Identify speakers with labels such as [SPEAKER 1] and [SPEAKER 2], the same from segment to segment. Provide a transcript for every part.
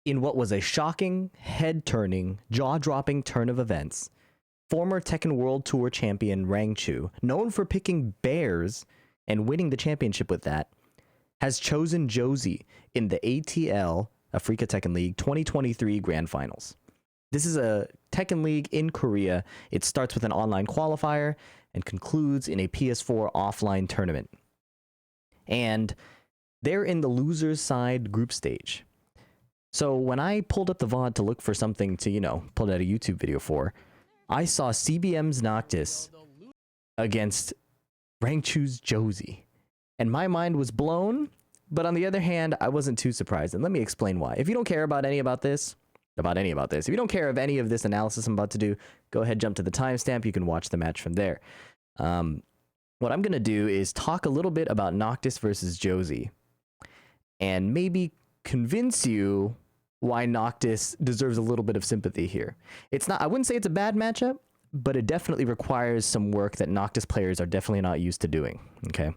[SPEAKER 1] In what was a shocking, head-turning, jaw-dropping turn of events, former Tekken World Tour champion Rangchu, known for picking bears and winning the championship with that, has chosen Josie in the ATL, Africa Tekken League 2023 Grand Finals. This is a Tekken League in Korea. It starts with an online qualifier and concludes in a PS4 offline tournament. And they're in the loser's side group stage. So when I pulled up the VOD to look for something to, pull out a YouTube video for, I saw CBM's Noctis against Rangchu's Josie. And my mind was blown, but on the other hand, I wasn't too surprised. And let me explain why. If you don't care about any of this, if you don't care of any of this analysis I'm about to do, go ahead, jump to the timestamp. You can watch the match from there. What I'm going to do is talk a little bit about Noctis versus Josie and maybe convince you why Noctis deserves a little bit of sympathy here. I wouldn't say it's a bad matchup, but it definitely requires some work that Noctis players are definitely not used to doing. Okay.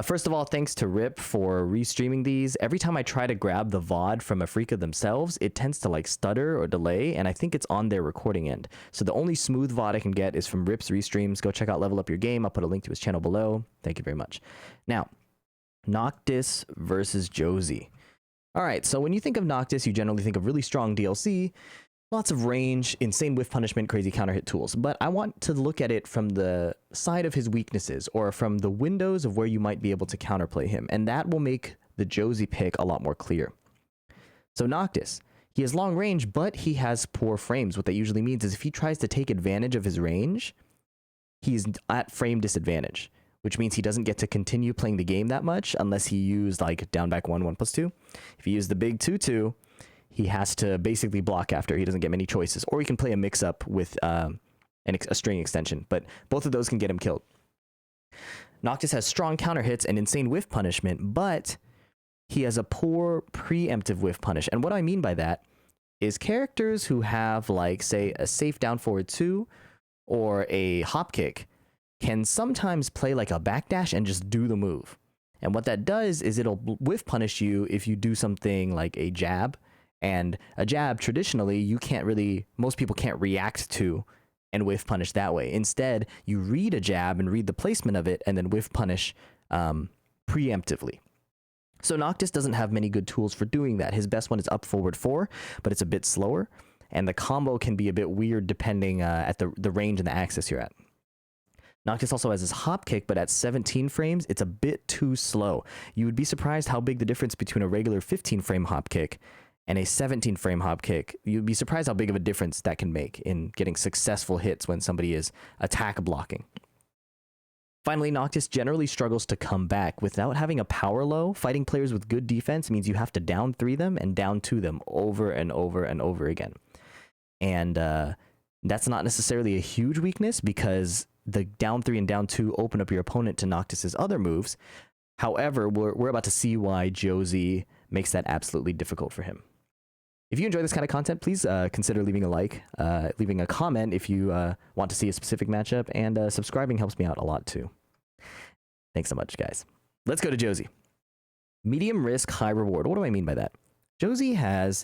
[SPEAKER 1] First of all, thanks to Rip for restreaming these. Every time I try to grab the VOD from Africa themselves, it tends to stutter or delay, and I think it's on their recording end. So the only smooth VOD I can get is from Rip's restreams. Go check out Level Up Your Game. I'll put a link to his channel below. Thank you very much. Now, Noctis versus Josie. All right, so when you think of Noctis, you generally think of really strong DLC, lots of range, insane whiff punishment, crazy counter hit tools. But I want to look at it from the side of his weaknesses, or from the windows of where you might be able to counterplay him. And that will make the Josie pick a lot more clear. So Noctis, he has long range, but he has poor frames. What that usually means is if he tries to take advantage of his range, he's at frame disadvantage, which means he doesn't get to continue playing the game that much unless he used down back 1/1+2. If he used the big 2/2, he has to basically block after. He doesn't get many choices. Or he can play a mix-up with a string extension, but both of those can get him killed. Noctis has strong counter hits and insane whiff punishment, but he has a poor preemptive whiff punish. And what I mean by that is characters who have, say, a safe down forward 2 or a hop kick can sometimes play a backdash and just do the move. And what that does is it'll whiff punish you if you do something like a jab. And a jab, traditionally, most people can't react to and whiff punish that way. Instead, you read a jab and read the placement of it and then whiff punish preemptively. So Noctis doesn't have many good tools for doing that. His best one is up forward 4, but it's a bit slower. And the combo can be a bit weird depending at the range and the axis you're at. Noctis also has his hop kick, but at 17 frames, it's a bit too slow. You would be surprised how big the difference between a regular 15-frame hop kick and a 17-frame hop kick. You'd be surprised how big of a difference that can make in getting successful hits when somebody is attack blocking. Finally, Noctis generally struggles to come back. Without having a power low, fighting players with good defense means you have to down 3 them and down 2 them over and over and over again. And that's not necessarily a huge weakness because the down 3 and down 2 open up your opponent to Noctis's other moves. However, we're about to see why Josie makes that absolutely difficult for him. If you enjoy this kind of content, please consider leaving a like, leaving a comment if you want to see a specific matchup, and subscribing helps me out a lot too. Thanks so much, guys. Let's go to Josie. Medium risk, high reward. What do I mean by that? Josie has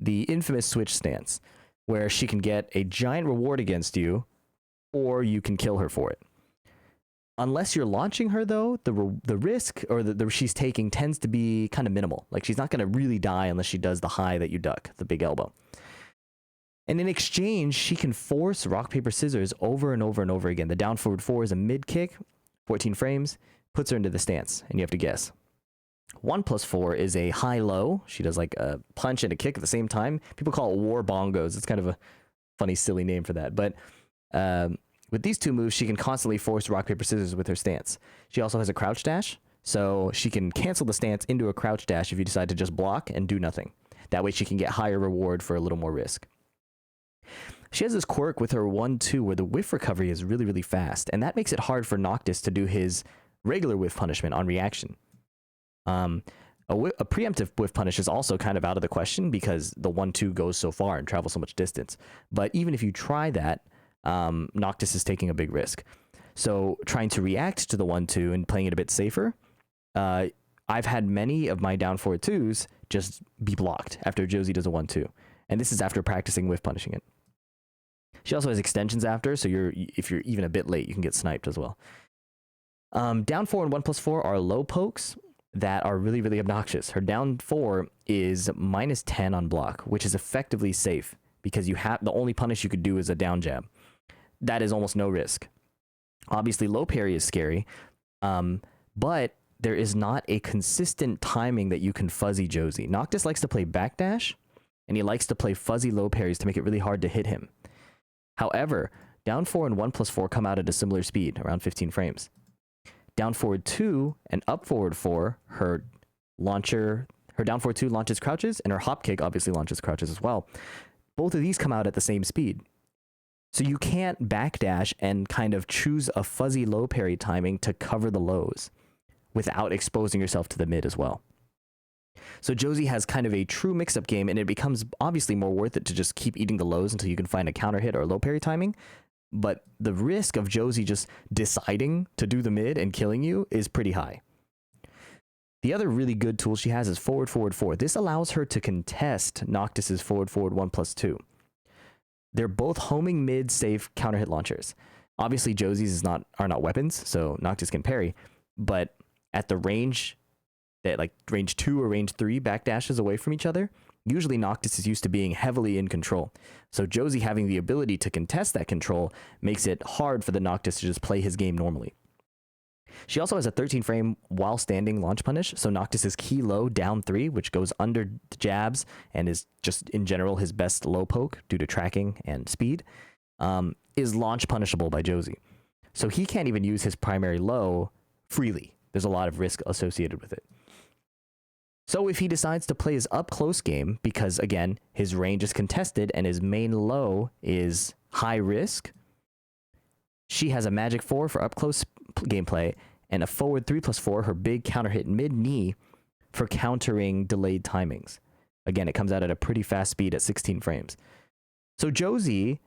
[SPEAKER 1] the infamous switch stance, where she can get a giant reward against you, or you can kill her for it. Unless you're launching her, though, the risk or the she's taking tends to be kind of minimal. She's not going to really die unless she does the high that you duck, the big elbow. And in exchange, she can force rock, paper, scissors over and over and over again. The down forward 4 is a mid kick, 14 frames, puts her into the stance, and you have to guess. 1+4 is a high-low. She does a punch and a kick at the same time. People call it war bongos. It's kind of a funny, silly name for that. But with these two moves, she can constantly force rock, paper, scissors with her stance. She also has a crouch dash, so she can cancel the stance into a crouch dash if you decide to just block and do nothing. That way she can get higher reward for a little more risk. She has this quirk with her 1-2 where the whiff recovery is really, really fast, and that makes it hard for Noctis to do his regular whiff punishment on reaction. A preemptive whiff punish is also kind of out of the question because the 1-2 goes so far and travels so much distance. But even if you try that, Noctis is taking a big risk. So trying to react to the 1-2 and playing it a bit safer, I've had many of my down forward 2s just be blocked after Josie does a 1-2. And this is after practicing whiff punishing it. She also has extensions after, so if you're even a bit late, you can get sniped as well. Down 4 and 1+4 are low pokes that are really, really obnoxious. Her down 4 is -10 on block, which is effectively safe because the only punish you could do is a down jab. That is almost no risk. Obviously, low parry is scary, but there is not a consistent timing that you can fuzzy Josie. Noctis likes to play backdash, and he likes to play fuzzy low parries to make it really hard to hit him. However, down 4 and 1+4 come out at a similar speed, around 15 frames. Down forward 2 and up forward 4, her down forward 2 launches crouches, and her hop kick obviously launches crouches as well. Both of these come out at the same speed. So you can't backdash and kind of choose a fuzzy low parry timing to cover the lows without exposing yourself to the mid as well. So Josie has kind of a true mix-up game, and it becomes obviously more worth it to just keep eating the lows until you can find a counter hit or a low parry timing. But the risk of Josie just deciding to do the mid and killing you is pretty high. The other really good tool she has is forward, forward, forward. This allows her to contest Noctis's forward, forward 1+2. They're both homing mid safe counter hit launchers. Obviously, Josie's are not weapons, so Noctis can parry. But at the range that like range 2 or range 3 backdashes away from each other, usually Noctis is used to being heavily in control. So Josie having the ability to contest that control makes it hard for the Noctis to just play his game normally. She also has a 13 frame while standing launch punish, so Noctis is key low down 3, which goes under the jabs and is just in general his best low poke due to tracking and speed, is launch punishable by Josie. So he can't even use his primary low freely. There's a lot of risk associated with it. So if he decides to play his up close game, because again, his range is contested and his main low is high risk, she has a magic 4 for up close gameplay and a forward 3+4, her big counter hit mid knee for countering delayed timings. Again, it comes out at a pretty fast speed at 16 frames. So Josie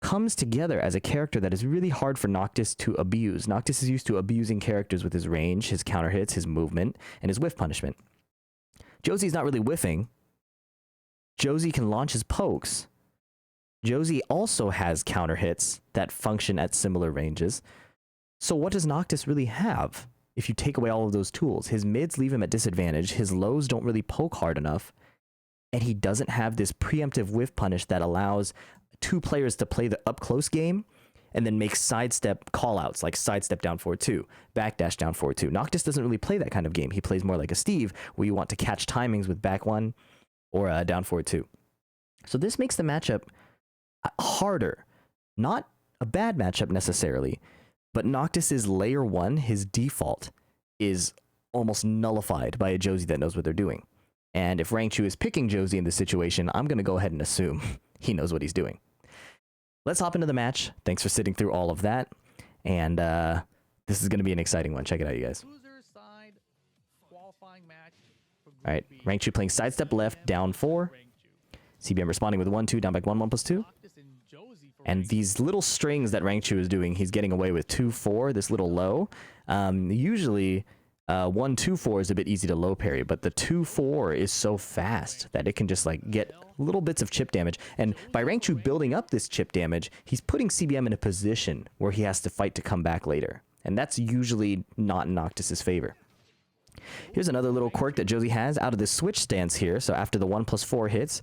[SPEAKER 1] comes together as a character that is really hard for Noctis to abuse. Noctis is used to abusing characters with his range, his counter hits, his movement, and his whiff punishment. Josie's not really whiffing. Josie can launch his pokes. Josie also has counter hits that function at similar ranges. So what does Noctis really have if you take away all of those tools? His mids leave him at disadvantage, his lows don't really poke hard enough, and he doesn't have this preemptive whiff punish that allows two players to play the up-close game and then make sidestep callouts, like sidestep down forward 2, backdash down forward 2. Noctis doesn't really play that kind of game. He plays more like a Steve, where you want to catch timings with back 1 or down forward 2. So this makes the matchup harder. Not a bad matchup necessarily, but Noctis's layer 1, his default, is almost nullified by a Josie that knows what they're doing. And if Rangchu is picking Josie in this situation, I'm going to go ahead and assume he knows what he's doing. Let's hop into the match. Thanks for sitting through all of that. And this is going to be an exciting one. Check it out, you guys. All right, Rangchu playing sidestep left, down 4. CBM responding with 1-2, down back 1, 1+2. And these little strings that Rangchu is doing, he's getting away with 2-4, this little low. Usually 1-2-4 is a bit easy to low parry, but the 2-4 is so fast that it can just like get little bits of chip damage. And by Rangchu building up this chip damage, he's putting CBM in a position where he has to fight to come back later. And that's usually not in Noctis's favor. Here's another little quirk that Josie has out of this switch stance here. So after the 1+4 hits,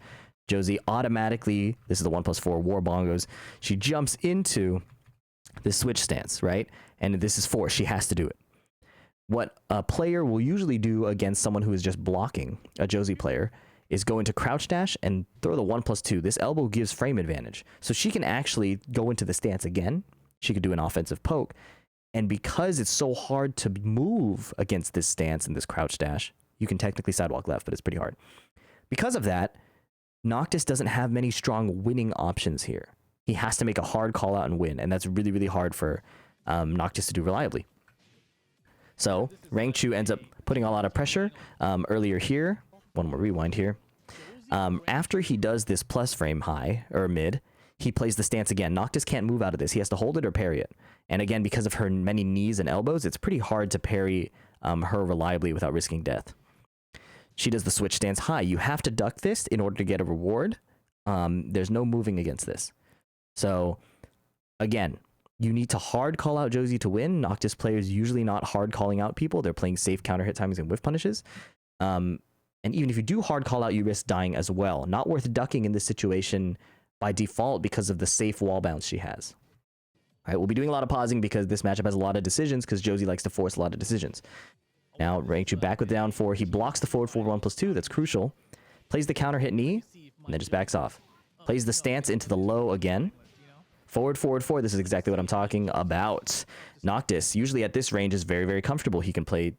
[SPEAKER 1] Josie automatically, this is the 1+4 war bongos, she jumps into the switch stance, right? And this is 4, she has to do it. What a player will usually do against someone who is just blocking, a Josie player, is go into crouch dash and throw the 1+2. This elbow gives frame advantage. So she can actually go into the stance again. She could do an offensive poke. And because it's so hard to move against this stance and this crouch dash, you can technically sidewalk left, but it's pretty hard. Because of that, Noctis doesn't have many strong winning options here. He has to make a hard call out and win, and that's really, really hard for Noctis to do reliably. So Rangchu ends up putting a lot of pressure earlier here. One more rewind here. After he does this plus frame high, or mid, he plays the stance again. Noctis can't move out of this. He has to hold it or parry it. And again, because of her many knees and elbows, it's pretty hard to parry her reliably without risking death. She does the switch stance high. You have to duck this in order to get a reward. There's no moving against this. So, again, you need to hard call out Josie to win. Noctis players usually not hard calling out people. They're playing safe counter hit timings and whiff punishes. And even if you do hard call out, you risk dying as well. Not worth ducking in this situation by default because of the safe wall bounce she has. All right, we'll be doing a lot of pausing because this matchup has a lot of decisions because Josie likes to force a lot of decisions. Now, Rangchu back with down 4. He blocks the forward 1/2. That's crucial. Plays the counter hit knee, and then just backs off. Plays the stance into the low again. Forward 4. This is exactly what I'm talking about. Noctis, usually at this range, is very, very comfortable. He can play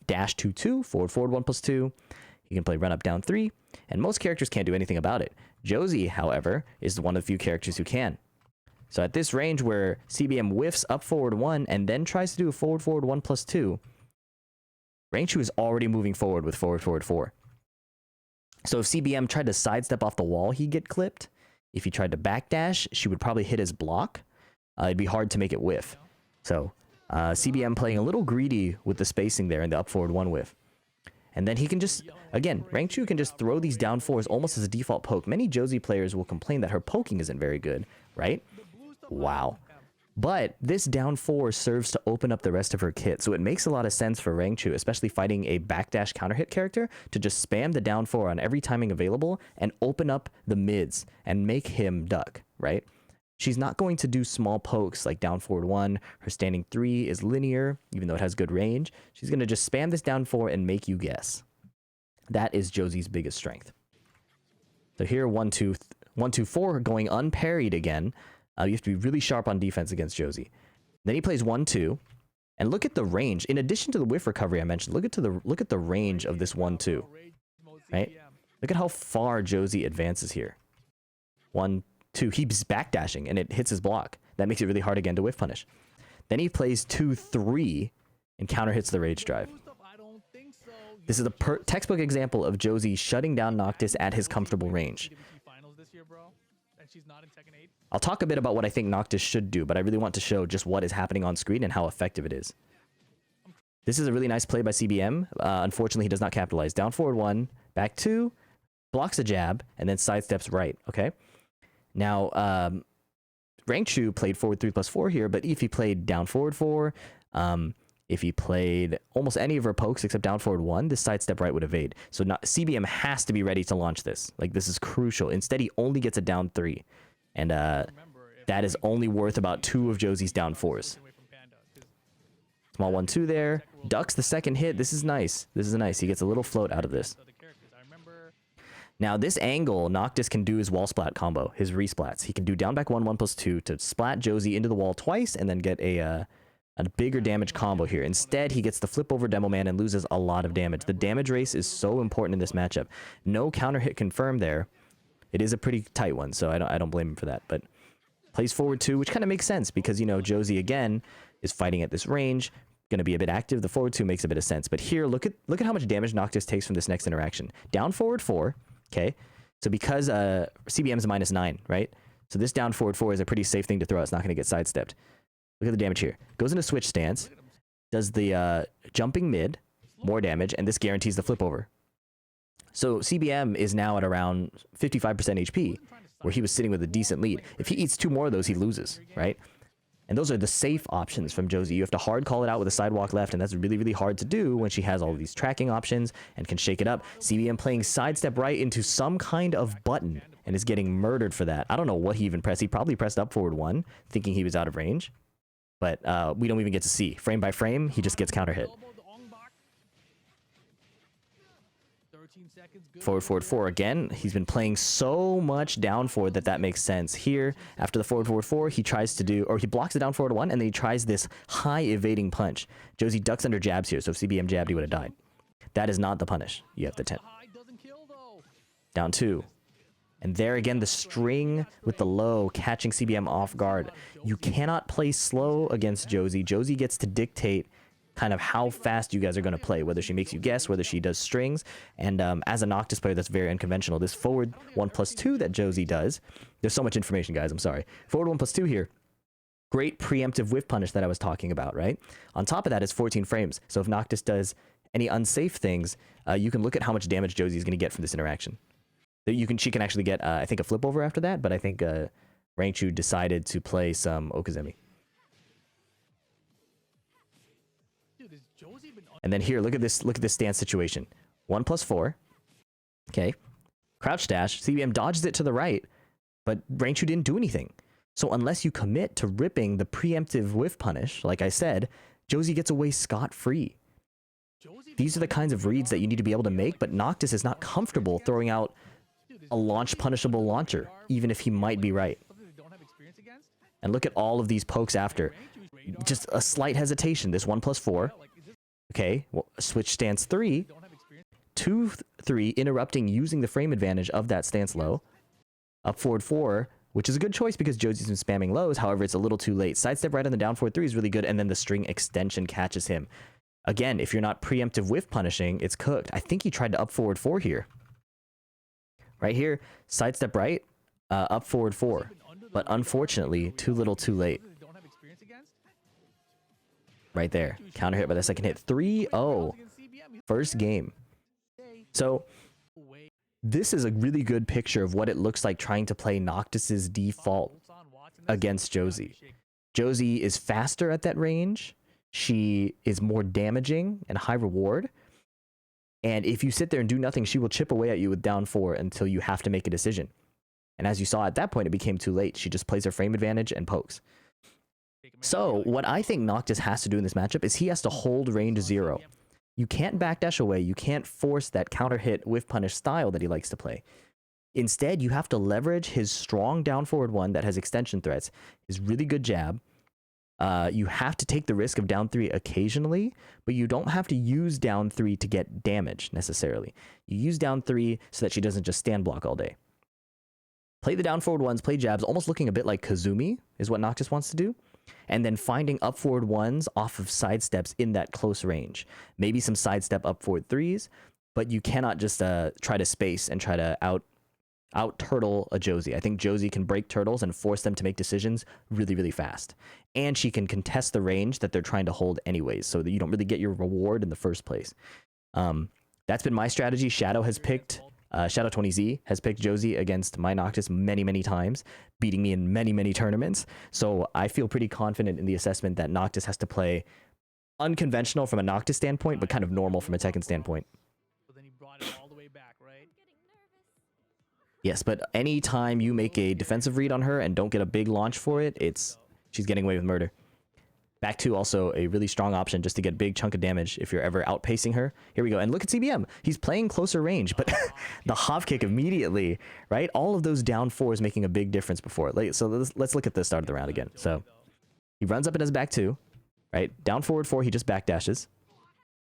[SPEAKER 1] dash 2/2, forward 1/2. He can play run up down 3, and most characters can't do anything about it. Josie, however, is one of the few characters who can. So at this range where CBM whiffs up forward 1 and then tries to do a forward 1/2, Rangchu is already moving forward with forward 4. So if CBM tried to sidestep off the wall, he'd get clipped. If he tried to backdash, she would probably hit his block. It'd be hard to make it whiff. So CBM playing a little greedy with the spacing there in the up forward 1 whiff. And then he can just, again, Rangchu can just throw these down 4s almost as a default poke. Many Josie players will complain that her poking isn't very good, right? Wow. But this down 4 serves to open up the rest of her kit, so it makes a lot of sense for Rangchu, especially fighting a backdash counter hit character, to just spam the down 4 on every timing available and open up the mids and make him duck, right? She's not going to do small pokes like down forward 1. Her standing 3 is linear, even though it has good range. She's going to just spam this down 4 and make you guess. That is Josie's biggest strength. So here, 1-2, 1-2-4 going unparried again. You have to be really sharp on defense against Josie. Then he plays 1-2, and look at the range. In addition to the whiff recovery I mentioned, look at the range of this 1-2. Right? Look at how far Josie advances here. 1-2. He's backdashing, and it hits his block. That makes it really hard again to whiff punish. Then he plays 2-3 and counter hits the rage drive. This is a textbook example of Josie shutting down Noctis at his comfortable range. I'll talk a bit about what I think Noctis should do, but I really want to show just what is happening on screen and how effective it is. This is a really nice play by CBM. Unfortunately, he does not capitalize. Down forward 1, back 2, blocks a jab, and then sidesteps right, okay? Now, Rangchu played forward 3+4 here, but if he played down forward 4, if he played almost any of her pokes except down forward 1, this sidestep right would evade. So CBM has to be ready to launch this. Like, this is crucial. Instead, he only gets a down 3. And that is only worth about 2 of Josie's down 4s. Small 1-2 there. Ducks the second hit. This is nice. This is nice. He gets a little float out of this. Now, this angle, Noctis can do his wall splat combo, his resplats. He can do down back 1, 1+2 to splat Josie into the wall twice and then get a bigger damage combo here. Instead, he gets the flip over Demo Man and loses a lot of damage. The damage race is so important in this matchup. No counter hit confirmed there. It is a pretty tight one, so I don't blame him for that. But plays forward 2, which kind of makes sense because, you know, Josie, again, is fighting at this range, going to be a bit active. The forward 2 makes a bit of sense. But here, look at how much damage Noctis takes from this next interaction. Down forward 4, okay? So because CBM is -9, right? So this down forward 4 is a pretty safe thing to throw. It's not going to get sidestepped. Look at the damage here. Goes into switch stance, does the jumping mid, more damage, and this guarantees the flip over. So CBM is now at around 55% HP, where he was sitting with a decent lead. If he eats 2 more of those, he loses, right? And those are the safe options from Josie. You have to hard call it out with a sidewalk left, and that's really, really hard to do when she has all of these tracking options and can shake it up. CBM playing sidestep right into some kind of button and is getting murdered for that. I don't know what he even pressed. He probably pressed up forward 1, thinking he was out of range. But we don't even get to see. Frame by frame, he just gets counter hit. Forward 4 again. He's been playing so much down forward that makes sense. Here, after the forward 4, he tries to do, or he blocks the down forward 1, and then he tries this high evading punch. Josie ducks under jabs here, so if CBM jabbed, he would have died. That is not the punish. You have the 10. Down 2. And there again, the string with the low, catching CBM off guard. You cannot play slow against Josie. Josie gets to dictate kind of how fast you guys are going to play, whether she makes you guess, whether she does strings. And as a Noctis player, that's very unconventional. This forward 1+2 that Josie does, there's so much information, guys, I'm sorry. Forward 1+2 here. Great preemptive whiff punish that I was talking about, right? On top of that is 14 frames. So if Noctis does any unsafe things, you can look at how much damage Josie is going to get from this interaction. She can actually get, I think, a flip over after that, but I think Rangchu decided to play some Okazemi. And then here, look at this stance situation. 1+4. Okay. Crouch dash. CBM dodges it to the right, but Rangchu didn't do anything. So unless you commit to ripping the preemptive whiff punish, like I said, Josie gets away scot-free. These are the kinds of reads that you need to be able to make, but Noctis is not comfortable throwing out a launch punishable launcher, even if he might be right. And look at all of these pokes after. Just a slight hesitation. This 1+4. Okay, well, switch stance 3. 2-3, interrupting using the frame advantage of that stance low. Up forward 4, which is a good choice because Josie's been spamming lows. However, it's a little too late. Sidestep right on the down forward 3 is really good, and then the string extension catches him. Again, if you're not preemptive whiff punishing, it's cooked. I think he tried to up forward 4 here. Right here, sidestep right, up forward 4. But unfortunately, too little too late. Right there. Counter hit by the second hit. 3-0. First game. So, this is a really good picture of what it looks like trying to play Noctis's default against Josie. Josie is faster at that range. She is more damaging and high reward. And if you sit there and do nothing, she will chip away at you with down 4 until you have to make a decision. And as you saw at that point, it became too late. She just plays her frame advantage and pokes. So, what I think Noctis has to do in this matchup is he has to hold range 0. You can't backdash away. You can't force that counter hit whiff punish style that he likes to play. Instead, you have to leverage his strong down forward 1 that has extension threats, his really good jab. You have to take the risk of down 3 occasionally, but you don't have to use down 3 to get damage necessarily. You use down 3 so that she doesn't just stand block all day. Play the down forward 1s, play jabs, almost looking a bit like Kazumi is what Noctis wants to do. And then finding up forward 1s off of sidesteps in that close range. Maybe some sidestep up forward 3s, but you cannot just try to space and try to out turtle a Josie. I think Josie can break turtles and force them to make decisions really, really fast. And she can contest the range that they're trying to hold anyways, so that you don't really get your reward in the first place. That's been my strategy. Shadow 20Z has picked Josie against my Noctis many, many times, beating me in many, many tournaments. So I feel pretty confident in the assessment that Noctis has to play unconventional from a Noctis standpoint, but kind of normal from a Tekken standpoint. Yes, but anytime you make a defensive read on her and don't get a big launch for it, she's getting away with murder. Back 2 also a really strong option just to get a big chunk of damage if you're ever outpacing her. Here we go. And look at CBM. He's playing closer range, but the hop kick immediately, right? All of those down 4s making a big difference before. So let's look at the start of the round again. So he runs up and does back 2, right? Down forward 4, he just backdashes.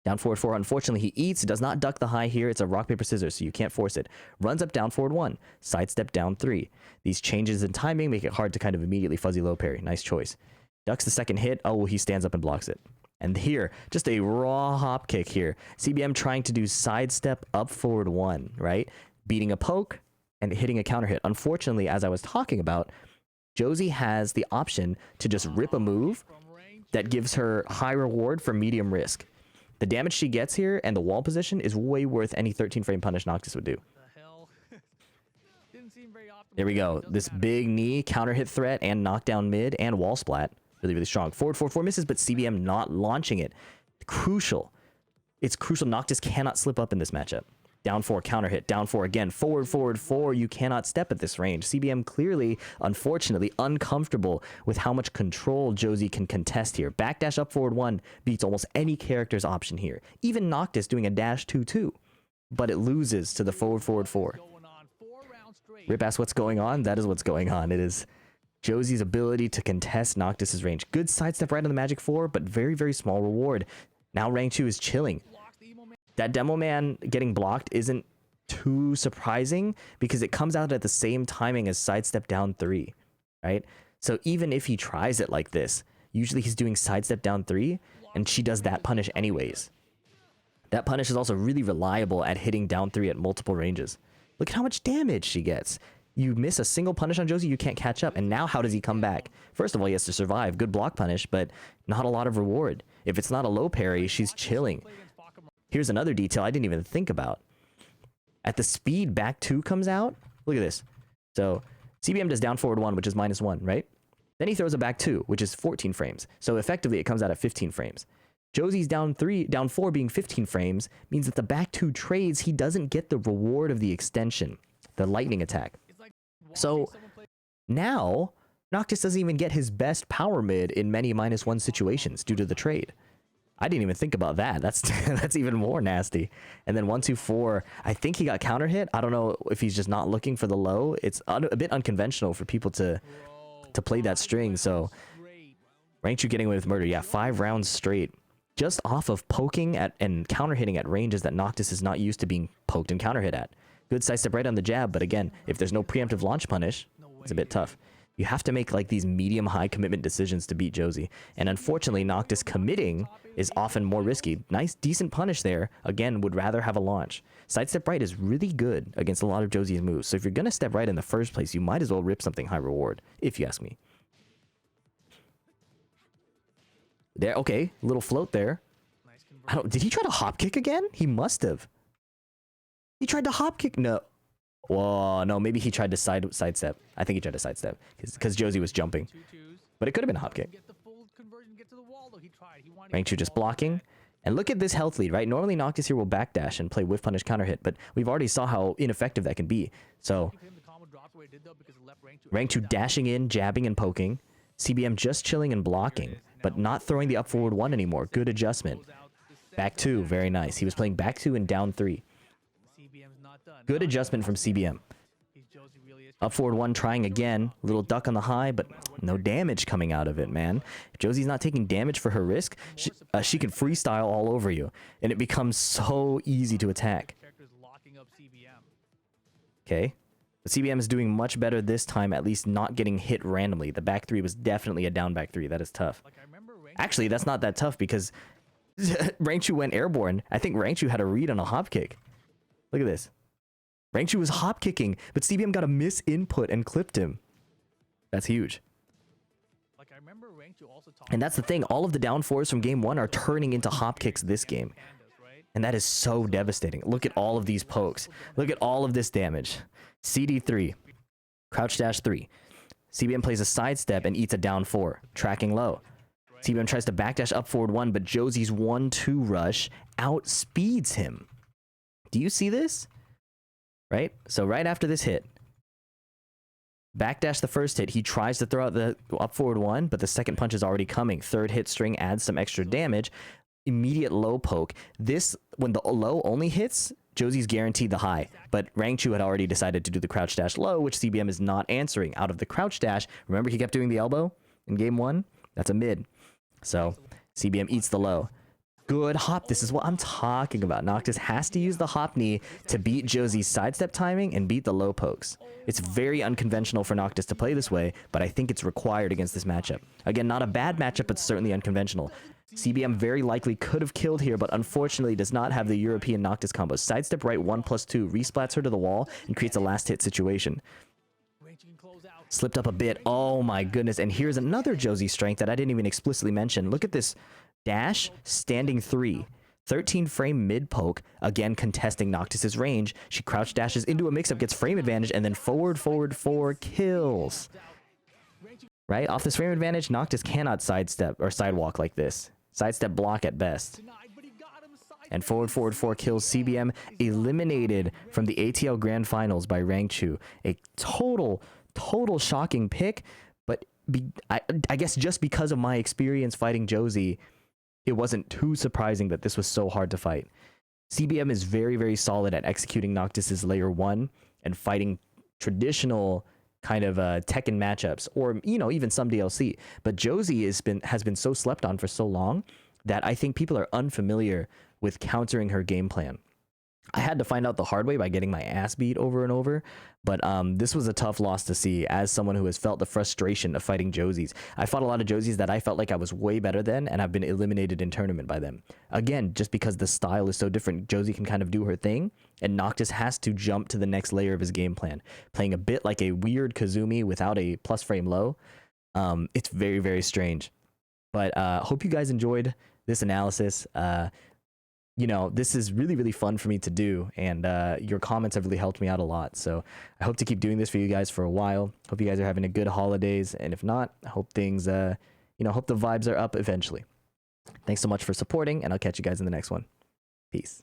[SPEAKER 1] Down forward 4, unfortunately, he eats. Does not duck the high here. It's a rock, paper, scissors, so you can't force it. Runs up down forward 1. Sidestep down 3. These changes in timing make it hard to kind of immediately fuzzy low parry. Nice choice. Ducks the second hit. Oh, he stands up and blocks it. And here, just a raw hop kick here. CBM trying to do sidestep up forward 1, right? Beating a poke and hitting a counter hit. Unfortunately, as I was talking about, Josie has the option to just rip a move that gives her high reward for medium risk. The damage she gets here and the wall position is way worth any 13 frame punish Noctis would do. There we go. This big knee, counter hit threat, and knockdown mid, and wall splat. Really, really strong. Forward 4 misses, but CBM not launching it. Crucial. It's crucial. Noctis cannot slip up in this matchup. Down 4, counter hit. Down 4 again. Forward 4. You cannot step at this range. CBM clearly, unfortunately, uncomfortable with how much control Josie can contest here. Backdash up forward 1 beats almost any character's option here. Even Noctis doing a dash 2-2. But it loses to the forward 4. Rip asks what's going on. That is what's going on. It is Josie's ability to contest Noctis's range. Good sidestep right on the Magic 4, but very, very small reward. Now Rangchu is chilling. That Demo Man getting blocked isn't too surprising because it comes out at the same timing as sidestep down 3, right? So even if he tries it like this, usually he's doing sidestep down 3, and she does that punish anyways. That punish is also really reliable at hitting down 3 at multiple ranges. Look at how much damage she gets. You miss a single punish on Josie, you can't catch up. And now how does he come back? First of all, he has to survive. Good block punish, but not a lot of reward. If it's not a low parry, she's chilling. Here's another detail I didn't even think about. At the speed back 2 comes out, look at this. So CBM does down forward 1, which is -1, right? Then he throws a back 2, which is 14 frames. So effectively it comes out at 15 frames. Josie's down 4 being 15 frames means that the back 2 trades, he doesn't get the reward of the extension, the lightning attack. So now Noctis doesn't even get his best power mid in many -1 situations due to the trade. I didn't even think about that. That's that's even more nasty. And then 1, 2, 4. I think he got counter hit. I don't know if he's just not looking for the low. It's a bit unconventional for people to play that string. So Rangchu getting away with murder. Yeah, 5 rounds straight, just off of poking at and counter hitting at ranges that Noctis is not used to being poked and counter hit at. Good sidestep right on the jab, but again, if there's no preemptive launch punish, it's a bit tough. You have to make like these medium-high commitment decisions to beat Josie. And unfortunately, Noctis committing is often more risky. Nice, decent punish there. Again, would rather have a launch. Sidestep right is really good against a lot of Josie's moves. So if you're going to step right in the first place, you might as well rip something high reward, if you ask me. There, okay, little float there. Did he try to hop kick again? He must have. He tried to hop kick. No. Whoa, no, maybe he tried to sidestep. I think he tried to sidestep because Josie was jumping. But it could have been a hop kick. Rangchu just blocking. And look at this health lead, right? Normally Noctis here will backdash and play whiff punish counter hit, but we've already saw how ineffective that can be. So Rangchu dashing in, jabbing and poking. CBM just chilling and blocking, but not throwing the up forward 1 anymore. Good adjustment. Back 2, very nice. He was playing back 2 and down 3. Good adjustment from CBM. Up forward 1 trying again. Little duck on the high, but no damage coming out of it, man. If Josie's not taking damage for her risk, she can freestyle all over you. And it becomes so easy to attack. Okay. But CBM is doing much better this time, at least not getting hit randomly. The back 3 was definitely a down back 3. That is tough. Actually, that's not that tough because Rangchu went airborne. I think Rangchu had a read on a hop kick. Look at this. Rangchu was hop kicking, but CBM got a miss input and clipped him. That's huge. And that's the thing. All of the down 4s from game 1 are turning into hop kicks this game. And that is so devastating. Look at all of these pokes. Look at all of this damage. CD3. Crouch dash 3. CBM plays a sidestep and eats a down 4. Tracking low. CBM tries to backdash up forward 1, but Josie's 1-2 rush outspeeds him. Do you see this? Right? So right after this hit, backdash the first hit, he tries to throw out the up forward 1, but the second punch is already coming. Third hit string adds some extra damage. Immediate low poke. This, when the low only hits, Josie's guaranteed the high, but Rangchu had already decided to do the crouch dash low, which CBM is not answering. Out of the crouch dash, remember he kept doing the elbow in game 1? That's a mid. So CBM eats the low. Good hop. This is what I'm talking about. Noctis has to use the hop knee to beat Josie's sidestep timing and beat the low pokes. It's very unconventional for Noctis to play this way, but I think it's required against this matchup. Again, not a bad matchup, but certainly unconventional. CBM very likely could have killed here, but unfortunately does not have the European Noctis combo. Sidestep right 1+2, resplats her to the wall, and creates a last hit situation. Slipped up a bit. Oh my goodness. And here's another Josie strength that I didn't even explicitly mention. Look at this. Dash, standing 3. 13 frame mid poke, again contesting Noctis's range. She crouch dashes into a mix-up, gets frame advantage, and then forward 4 kills. Right? Off this frame advantage, Noctis cannot sidestep or sidewalk like this. Sidestep block at best. And forward 4 kills. CBM eliminated from the ATL Grand Finals by Rangchu. A total shocking pick, but I guess just because of my experience fighting Josie, it wasn't too surprising that this was so hard to fight. CBM is very, very solid at executing Noctis's layer 1 and fighting traditional kind of Tekken matchups, or even some DLC. But Josie has been so slept on for so long that I think people are unfamiliar with countering her game plan. I had to find out the hard way by getting my ass beat over and over, but this was a tough loss to see as someone who has felt the frustration of fighting Josies. I fought a lot of Josies that I felt like I was way better than, and I've been eliminated in tournament by them. Again, just because the style is so different, Josie can kind of do her thing, and Noctis has to jump to the next layer of his game plan, playing a bit like a weird Kazumi without a plus frame low. It's very, very strange. But hope you guys enjoyed this analysis. you know, this is really, really fun for me to do. And your comments have really helped me out a lot. So I hope to keep doing this for you guys for a while. Hope you guys are having a good holidays. And if not, I hope things, you know, hope the vibes are up eventually. Thanks so much for supporting, and I'll catch you guys in the next one. Peace.